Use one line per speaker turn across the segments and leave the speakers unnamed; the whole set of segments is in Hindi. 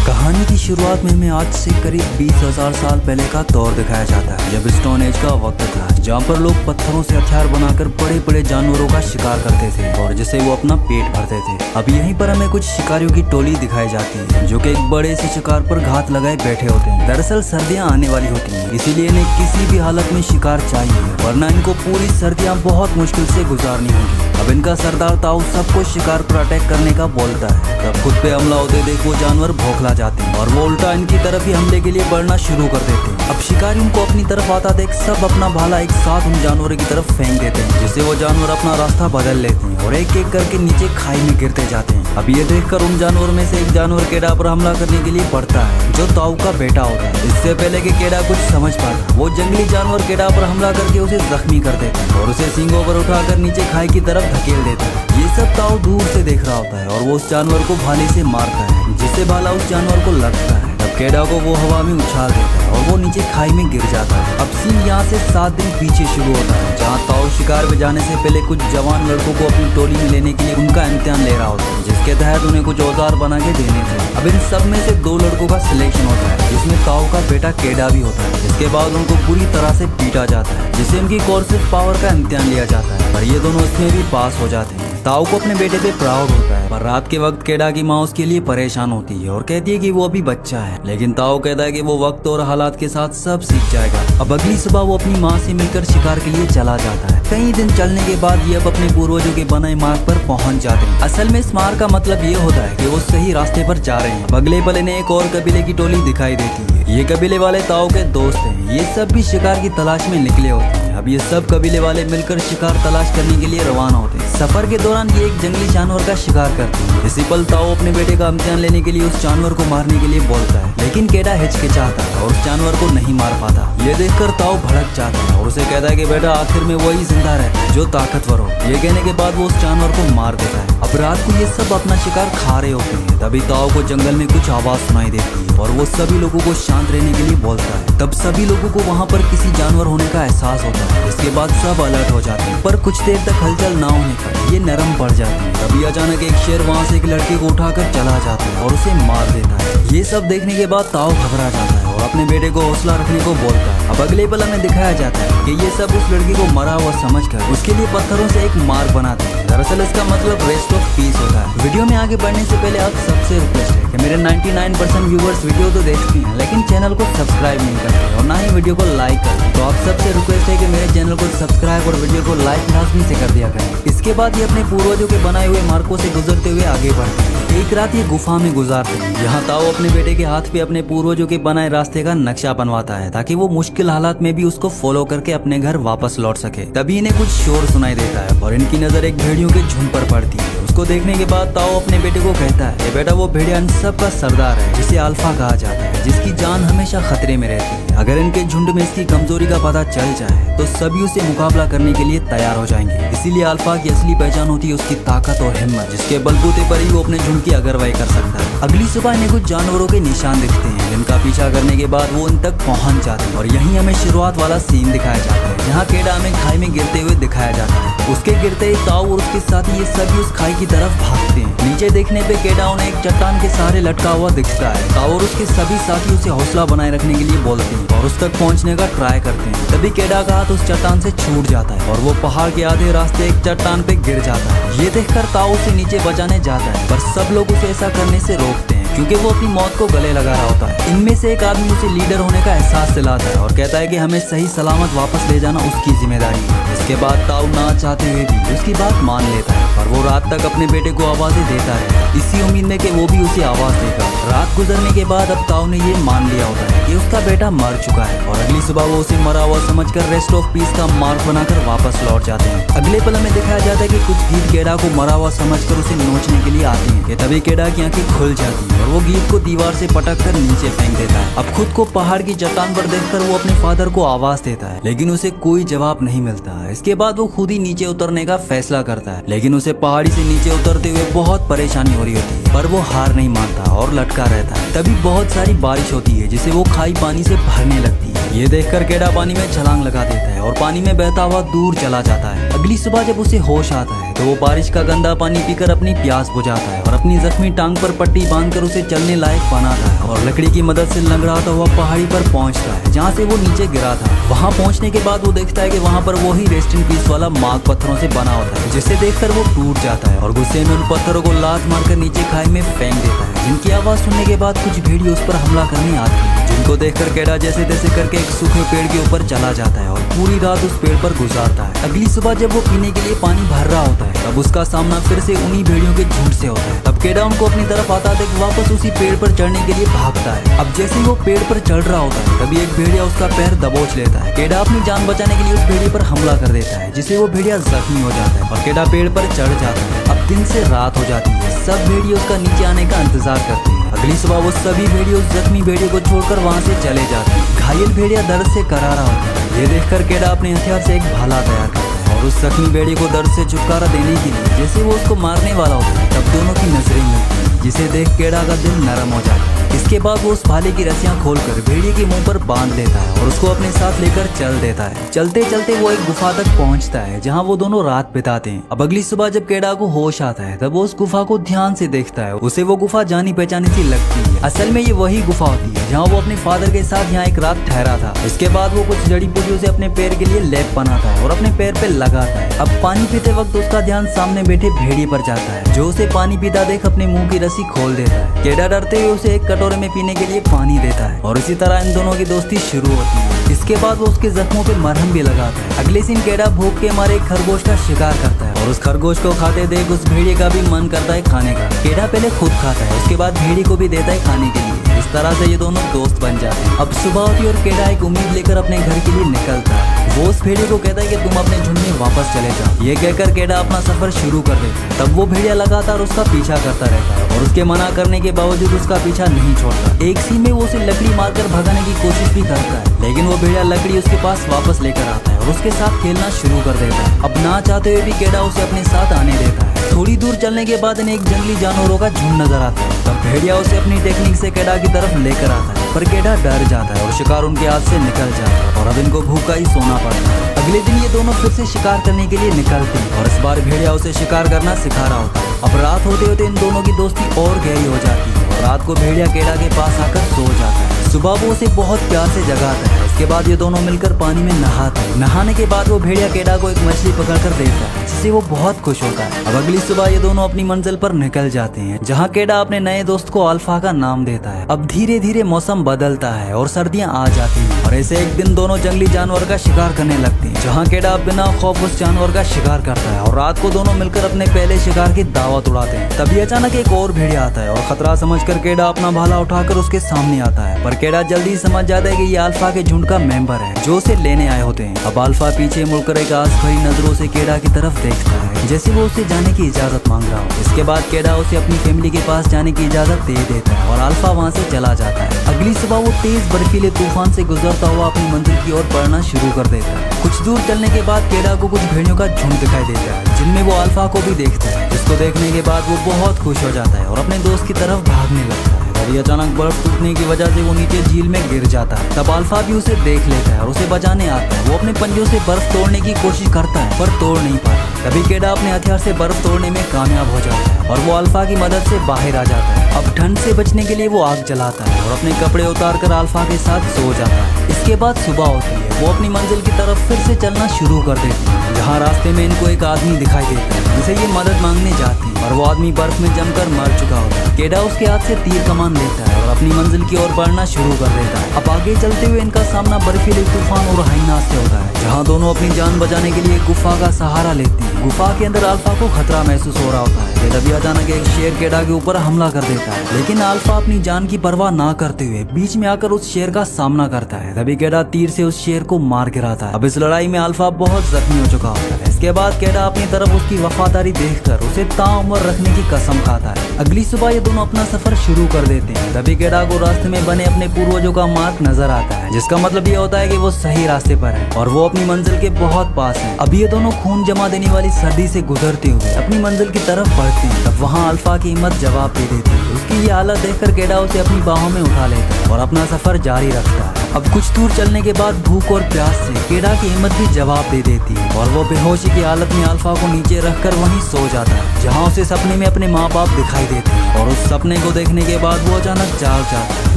कहानी की शुरुआत में हमें आज से करीब 20,000 साल पहले का दौर दिखाया जाता है, जब स्टोन एज का वक्त था, जहाँ पर लोग पत्थरों से हथियार बनाकर बड़े बड़े जानवरों का शिकार करते थे और जिससे वो अपना पेट भरते थे। अब यहीं पर हमें कुछ शिकारियों की टोली दिखाई जाती है, जो कि एक बड़े से शिकार पर घात लगाए बैठे होते हैं। दरअसल सर्दियाँ आने वाली होती हैं, इसीलिए इन्हें किसी भी हालत में शिकार चाहिए, वरना इनको पूरी सर्दियाँ बहुत मुश्किल से गुजारनी होंगी। अब इनका सरदार ताऊ सबको शिकार पर अटैक करने का बोलता है। तब खुद पे हमला होते देख वो जानवर भौंकला जाते हैं और वो उल्टा इनकी तरफ ही हमले के लिए बढ़ना शुरू कर देते हैं। अब शिकारी उनको अपनी तरफ आता देख सब अपना भाला एक साथ उन जानवरों की तरफ फेंक देते हैं, जिससे वो जानवर अपना रास्ता बदल लेते हैं और एक एक करके नीचे खाई में गिरते जाते हैं। अब ये देखकर उन जानवरों में से एक जानवर केडा पर हमला करने के लिए बढ़ता है, जो ताऊ का बेटा होता है। इससे पहले कि केडा कुछ समझ पाता, वो जंगली जानवर केडा पर हमला करके उसे जख्मी कर देता है और उसे सींगों पर उठाकर नीचे खाई की तरफ धकेल देता है। ये सब ताऊ दूर से देख रहा होता है और वो उस जानवर को भाले से मारता है, जिससे भाला उस जानवर को लगता है। तब केडा को वो हवा में उछाल देता है और वो नीचे खाई में गिर जाता है। अब सीन यहाँ से 7 दिन पीछे शुरू होता है, जहाँ ताऊ शिकार में जाने से पहले कुछ जवान लड़कों को अपनी टोली में लेने के लिए उनका इम्तिहान ले रहा होता है, जिसके तहत उन्हें कुछ औजार बना के देने थे। अब इन सब में से 2 लड़कों का सिलेक्शन होता है, जिसमें ताऊ का बेटा केडा भी होता है। इसके बाद उनको पूरी तरह से पीटा जाता है, जिससे उनकी कोर्सेस पावर का इम्तिहान लिया जाता है, पर ये दोनों इसमें भी पास हो जाते हैं। ताऊ को अपने बेटे पे प्राउड होता है, पर रात के वक्त केडा की माँ उसके लिए परेशान होती है और कहती है कि वो अभी बच्चा है, लेकिन ताऊ कहता है कि वो वक्त और हालात के साथ सब सीख जाएगा। अब अगली सुबह वो अपनी माँ से मिलकर शिकार के लिए चला जाता है। कई दिन चलने के बाद ये अब अपने पूर्वजों के बनाए मार्ग पर पहुंच जाते हैं। असल में इस मार्ग का मतलब ये होता है कि वो सही रास्ते पर जा रहे हैं। अब अगले पल इन्हें एक और कबीले की टोली दिखाई देती है। ये कबीले वाले ताऊ के दोस्त हैं। ये सब भी शिकार की तलाश में निकले होते हैं। अब ये सब कबीले वाले मिलकर शिकार तलाश करने के लिए रवाना होते हैं। सफर के दौरान ये एक जंगली जानवर का शिकार करते हैं। इसी पल ताऊ अपने बेटे का इम्तिहान लेने के लिए उस जानवर को मारने के लिए बोलता है, लेकिन केडा हिचकिचाता है और उस जानवर को नहीं मार पाता। ये देखकर ताऊ भड़क जाता है और उसे कहता है कि बेटा आखिर में वही जिंदा रहता है जो ताकतवर हो। ये कहने के बाद वो उस जानवर को मार देता है। अब रात को ये सब अपना शिकार खा रहे होते हैं, तभी ताऊ को जंगल में कुछ आवाज सुनाई देती है और वो सभी लोगों को शांत रहने के लिए बोलता है। तब सभी लोगों को वहाँ पर किसी जानवर होने का एहसास होता है। इसके बाद सब अलर्ट हो जाते हैं, पर कुछ देर तक हलचल ना होने पर ये नरम पड़ जाती है। तभी अचानक एक शेर वहाँ से एक लड़के को उठाकर चला जाता है और उसे मार देता है। ये सब देखने के बाद ताऊ घबरा जाता है और अपने बेटे को हौसला रखने को बोलता है। अब अगले पल हमें दिखाया जाता है कि ये सब उस लड़की को मरा हुआ समझकर उसके लिए पत्थरों से एक मार्ग बनाते हैं। दरअसल इसका मतलब रेस्ट ऑफ पीस होता है। वीडियो में आगे बढ़ने से पहले आप सबसे रिक्वेस्ट है कि मेरे 99% व्यूवर्स वीडियो तो देखते हैं, लेकिन चैनल को सब्सक्राइब नहीं करते और ना ही वीडियो को लाइक करते। तो आप सबसे रिक्वेस्ट है कि मेरे चैनल को सब्सक्राइब और वीडियो को लाइक लाजमी से कर दिया करें। इसके बाद ये अपने पूर्वजों के बनाए हुए मार्गों से गुजरते हुए आगे बढ़ते हैं। एक रात ये गुफा में गुजारते हैं, जहाँ ताऊ अपने बेटे के हाथ पे अपने पूर्वजों के बनाए रास्ते का नक्शा बनवाता है, ताकि वो मुश्किल हालात में भी उसको फॉलो करके अपने घर वापस लौट सके। तभी इन्हें कुछ शोर सुनाई देता है और इनकी नजर एक भेड़ियों के झुंड पर पड़ती है। उसको देखने के बाद ताऊ अपने बेटे को कहता है, बेटा वो भेड़िया इन सब का सरदार है, जिसे अल्फा कहा जाता है, जिसकी जान हमेशा खतरे में रहती है। अगर इनके झुंड में इसकी कमजोरी का पता चल जाए तो सभी उसे मुकाबला करने के लिए तैयार हो जाएंगे। इसीलिए अल्फा की असली पहचान होती है उसकी ताकत और हिम्मत, जिसके बलबूते पर ही वो अपने झुंड की अगुवाई कर सकता है। अगली सुबह इन्हें कुछ जानवरों के निशान दिखते हैं, जिनका पीछा करने के बाद वो इन तक पहुंच जाते हैं और यहीं हमें शुरुआत वाला सीन दिखाया जाता है, जहाँ केडा हमें खाई में गिरते हुए दिखाया जाता है। उसके गिरते ही ताऊ और उसके साथी ये सभी उस खाई की तरफ भागते हैं। नीचे देखने पे केडा उन्हें एक चट्टान के सहारे लटका हुआ दिखता है। ताऊ और उसके सभी साथी उसे हौसला बनाए रखने के लिए बोलते हैं और उस तक पहुंचने का ट्राई करते हैं। तभी केडा का हाथ उस चट्टान से छूट जाता है और वो पहाड़ के आधे रास्ते एक चट्टान पे गिर जाता है। ये देखकर ताऊ उसे नीचे बचाने जाता है, पर सब लोग उसे ऐसा करने से रोकते हैं, क्योंकि वो अपनी मौत को गले लगा रहा होता है। इनमें से एक आदमी उसे लीडर होने का एहसास दिलाता है और कहता है कि हमें सही सलामत वापस ले जाना उसकी जिम्मेदारी है। इसके बाद ताऊ ना चाहते हुए भी उसकी बात मान लेता है, पर वो रात तक अपने बेटे को आवाजें देता है, इसी उम्मीद में कि वो भी उसे आवाज देगा। रात गुजरने के बाद अब ताऊ ने ये मान लिया होता है कि उसका बेटा मर चुका है और अगली सुबह वो उसे मरा हुआ समझकर रेस्ट ऑफ पीस का मार्ग बनाकर वापस लौट जाते हैं। अगले पल हमें दिखाया जाता है कि कुछ गीत केडा को मरा हुआ समझकर उसे नोचने के लिए आते हैं। तभी केडा की आंखें खुल जाती है और वो गीत को दीवार से पटक कर नीचे फेंक देता है। अब खुद को पहाड़ की चट्टान पर देखकर वो अपने फादर को आवाज देता है, लेकिन उसे कोई जवाब नहीं मिलता। इसके बाद वो खुद ही नीचे उतरने का फैसला करता है, लेकिन उसे पहाड़ी से नीचे उतरते हुए बहुत परेशानी हो रही होती है। पर वो हार नहीं मानता और लटका रहता है। तभी बहुत सारी बारिश होती है जिसे वो खाई पानी से भरने लगती है। ये देखकर केडा पानी में छलांग लगा देता है और पानी में बहता हुआ दूर चला जाता है। अगली सुबह जब उसे होश आता है तो वो बारिश का गंदा पानी पीकर अपनी प्यास बुझाता है और अपनी जख्मी टांग पर पट्टी बांधकर उसे चलने लायक बनाता है और लकड़ी की मदद से लंगड़ाता हुआ पहाड़ी पर पहुंचता है जहां से वो नीचे गिरा था। वहां पहुंचने के बाद वो देखता है कि वहां पर वही रेस्ट इन पीस वाला मार्ग पत्थरों से बना होता है, जिसे देखकर वो टूट जाता है और गुस्से में उन पत्थरों को लात मारकर नीचे खाई में फेंक देता है, जिनकी आवाज सुनने के बाद कुछ भेड़िए उस पर हमला करने आती है, जिनको देखकर केडा जैसे तैसे करके एक सूखे पेड़ के ऊपर चला जाता है और पूरी रात उस पेड़ पर गुजारता है। अगली सुबह जब वो पीने के लिए पानी भर रहा होता है तब उसका सामना फिर से उन्हीं भेड़ियों के झुंड से होता है। तब केडा उनको अपनी तरफ आता देख वापस उसी पेड़ पर चढ़ने के लिए भागता है। अब जैसे ही वो पेड़ पर चढ़ रहा होता है तभी एक भेड़िया उसका पैर दबोच लेता है। केडा अपनी जान बचाने के लिए उस भेड़िए पर हमला कर देता है, जिसे वो भेड़िया जख्मी हो जाता है और केडा पेड़ पर चढ़ जाता है। अब दिन से रात हो जाती है, सब भेड़िए उसका नीचे आने का इंतजार करते हैं। अगली सुबह वो सभी भेड़िए उस जख्मी भेड़िए को छोड़कर वहाँ से चले जाते हैं। घायल भेड़िया दर्द से करारा होता है। ये देखकर केडा अपने हथियार से एक भाला तैयार करता है और उस जख्मी भेड़िए को दर्द से छुटकारा देने के लिए जैसे वो उसको मारने वाला होता है तब दोनों की नजरें मिलती हैं, जिसे देख केडा का दिल नरम हो जाता है। इसके बाद वो उस भाले की रस्सियां खोलकर भेड़िए के मुंह पर बांध लेता है और उसको अपने साथ लेकर चल देता है। चलते चलते वो एक गुफा तक पहुंचता है जहां वो दोनों रात बिताते हैं। अब अगली सुबह जब केडा को होश आता है तब वो उस गुफा को ध्यान से देखता है। उसे वो गुफा जानी पहचानी सी लगती है। असल में ये वही गुफा होती है जहाँ वो अपने फादर के साथ यहाँ एक रात ठहरा था। इसके बाद वो कुछ जड़ी बूटियों से अपने पैर के लिए लेप बनाता है और अपने पैर पे लगाता है। अब पानी पीते वक्त उसका ध्यान सामने बैठे भेड़िए पर जाता है, जो उसे पानी पीता देख अपने मुंह की रस्सी खोल देता है। केडा डरते हुए उसे एक कटोरे में पीने के लिए पानी देता है और इसी तरह इन दोनों की दोस्ती शुरू होती है। इसके बाद वो उसके जख्मों पे मरहम भी लगाता है। अगले दिन केडा भूख के मारे एक खरगोश का शिकार करता है और उस खरगोश को खाते देख उस भेड़िए का भी मन करता है खाने का। केडा पहले खुद खाता है, उसके बाद भेड़िए को भी देता है खाने के लिए। इस तरह से ये दोनों दोस्त बन जाते हैं। अब सुबह होती है और केडा एक उम्मीद लेकर अपने घर के लिए निकलता है। वो उस भेड़िए को कहता है कि तुम अपने झुंड में वापस चले जाओ। ये कहकर केडा अपना सफर शुरू कर देता है। तब वो भेड़िया लगातार उसका पीछा करता रहता है और उसके मना करने के बावजूद उसका पीछा नहीं छोड़ता। एक सीन में वो उसे लकड़ी मारकर भगाने की कोशिश भी करता है, लेकिन वो भेड़िया लकड़ी उसके पास वापस लेकर आता है और उसके साथ खेलना शुरू कर देता है। अब ना चाहते हुए भी केडा उसे अपने साथ आने देता है। थोड़ी दूर चलने के बाद इन्हें एक जंगली जानवरों का झुंड नजर आता है। तब भेड़िया उसे अपनी टेक्निक से केडा की तरफ लेकर आता है, पर केडा डर जाता है और शिकार उनके हाथ से निकल जाता है और अब इनको भूखा ही सोना पड़ता है। अगले दिन ये दोनों फिर से शिकार करने के लिए निकलते हैं और इस बार भेड़िया उसे शिकार करना सिखा रहा होता है। अब रात होते होते इन दोनों की दोस्ती और गहरी हो जाती है और रात को भेड़िया केडा के पास आकर सो जाता है। सुबह वो उसे बहुत प्यार से जगाता है। इसके बाद ये दोनों मिलकर पानी में नहाते हैं। नहाने के बाद वो भेड़िया केडा को एक मछली पकड़कर देता है, जिससे वो बहुत खुश होता है। अब अगली सुबह ये दोनों अपनी मंजिल पर निकल जाते हैं, जहाँ केडा अपने नए दोस्त को अल्फा का नाम देता है। अब धीरे धीरे मौसम बदलता है और सर्दियाँ आ जाती हैं और ऐसे एक दिन दोनों जंगली जानवर का शिकार करने लगते हैं, जहाँ केडा बिना खौफ उस जानवर का शिकार करता है और रात को दोनों मिलकर अपने पहले शिकार की दावत उड़ाते हैं। तभी अचानक एक और भेड़िया आता है और खतरा समझकर केडा अपना भाला उठाकर उसके सामने आता है, पर केडा जल्दी समझ जाता है कि ये अल्फा के झुंड का मेंबर है जो उसे लेने आए होते हैं। अब अल्फा पीछे मुड़कर एक आस भरी नजरों से केडा की तरफ देखता है, जैसे वो उससे जाने की इजाजत मांग रहा हो। इसके बाद केडा उसे अपनी फैमिली के पास जाने की इजाजत दे देता है और अल्फा वहाँ से चला जाता है। अगली सुबह वो तेज बर्फीले तूफान से गुजरता हुआ अपनी मंजिल की ओर बढ़ना शुरू कर देता है। कुछ दूर चलने के बाद केडा को कुछ भेड़ियों का झुंड दिखाई देता है, जिनमें वो अल्फा को भी देखता है, जिसको देखने के बाद वो बहुत खुश हो जाता है और अपने दोस्त की तरफ भागने लगता है। तभी अचानक बर्फ टूटने की वजह से वो नीचे झील में गिर जाता है। तब अल्फा भी उसे देख लेता है और उसे बचाने आता है। वो अपने पंजों से बर्फ तोड़ने की कोशिश करता है, पर तोड़ नहीं पाता। तभी केडा अपने हथियार से बर्फ तोड़ने में कामयाब हो जाता है और वो अल्फा की मदद से बाहर आ जाता है। अब ठंड से बचने के लिए वो आग जलाता है और अपने कपड़े उतार कर अल्फा के साथ सो जाता है। इसके बाद सुबह होती है। वो अपनी मंजिल की तरफ फिर से चलना शुरू कर देती है, जहाँ रास्ते में इनको एक आदमी दिखाई देता है, जिसे ये मदद मांगने जाते हैं और वो आदमी बर्फ में जमकर मर चुका होता है। केडा उसके हाथ से तीर कमान लेता है और अपनी मंजिल की ओर बढ़ना शुरू कर देता है। अब आगे चलते हुए इनका सामना बर्फीले तूफान और हाइना से होता है, जहाँ दोनों अपनी जान बचाने के लिए गुफा का सहारा लेते हैं। गुफा के अंदर अल्फा को खतरा महसूस हो रहा होता है। तभी अचानक एक शेर केडा के ऊपर हमला कर देता है, लेकिन अल्फा अपनी जान की परवाह ना करते हुए बीच में आकर उस शेर का सामना करता है। तभी केडा तीर से उस शेर को मार गिराता है। अब इस लड़ाई में अल्फा बहुत जख्मी हो चुका होता है। इसके बाद केडा अपनी तरफ उसकी वफादारी देखकर उसे ताउम्र रखने की कसम खाता है। अगली सुबह ये दोनों अपना सफर शुरू कर देते हैं। तभी केडा को रास्ते में बने अपने पूर्वजों का मार्ग नजर आता है, जिसका मतलब ये होता है कि वो सही रास्ते पर है और वो अपनी मंजिल के बहुत पास है। अब ये दोनों खून जमा देने वाली सर्दी से गुजरते हुए अपनी मंजिल की तरफ बढ़ते हैं। तब वहाँ अल्फा की हिम्मत जवाब दे देती है। उसकी ये हालत देखकर केडा उसे अपनी बाहों में उठा लेता है और अपना सफर जारी रखता है। अब कुछ दूर चलने के बाद भूख और प्यास से केडा की हिम्मत भी जवाब दे देती है और वो बेहोशी की हालत में अल्फा को नीचे रखकर वहीं सो जाता है, जहाँ उसे सपने में अपने माँ बाप दिखाई देते हैं। और उस सपने को देखने के बाद वो अचानक जाग जाता है,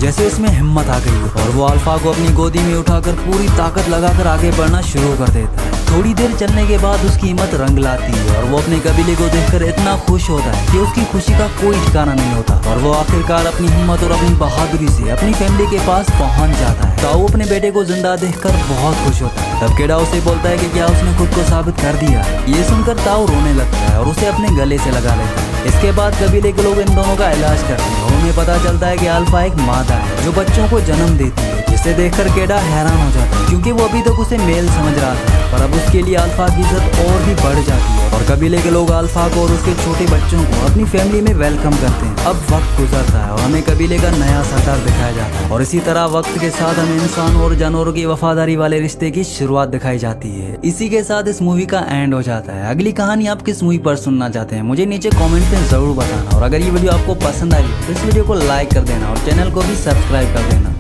जैसे उसमें हिम्मत आ गई और वो अल्फा को अपनी गोदी में उठाकर पूरी ताकत लगाकर आगे बढ़ना शुरू कर देता है। थोड़ी देर चलने के बाद उसकी हिम्मत रंग लाती है और वो अपने कबीले को देखकर इतना खुश होता है कि उसकी खुशी का कोई ठिकाना नहीं होता और वो आखिरकार अपनी हिम्मत और अपनी बहादुरी से अपनी फैमिली के पास पहुंच जाता है। ताऊ अपने बेटे को जिंदा देखकर बहुत खुश होता है। तब केडा उसे बोलता है कि क्या उसने खुद को साबित कर दिया। ये सुनकर ताऊ रोने लगता है और उसे अपने गले से लगा लेता है। इसके बाद कबीले के लोग इन दोनों का इलाज करते हैं और उन्हें पता चलता है कि अल्फा एक मादा है जो बच्चों को जन्म देती है, जिसे देखकर केडा हैरान हो जाता है क्योंकि वो अभी तक उसे मेल समझ रहा था, पर अब उसके लिए अल्फा की इज्जत और भी बढ़ जाती है और कबीले के लोग अल्फा को और उसके छोटे बच्चों को अपनी फैमिली में वेलकम करते हैं। अब वक्त गुजरता है और हमें कबीले का नया सरदार दिखाया जाता है और इसी तरह वक्त के साथ हमें इंसान और जानवरों की वफादारी वाले रिश्ते की शुरुआत दिखाई जाती है। इसी के साथ इस मूवी का एंड हो जाता है। अगली कहानी आप किस मूवी पर सुनना चाहते हैं मुझे नीचे कमेंट में जरूर बताना और अगर ये वीडियो आपको पसंद आई तो इस वीडियो को लाइक कर देना और चैनल को भी सब्सक्राइब कर देना।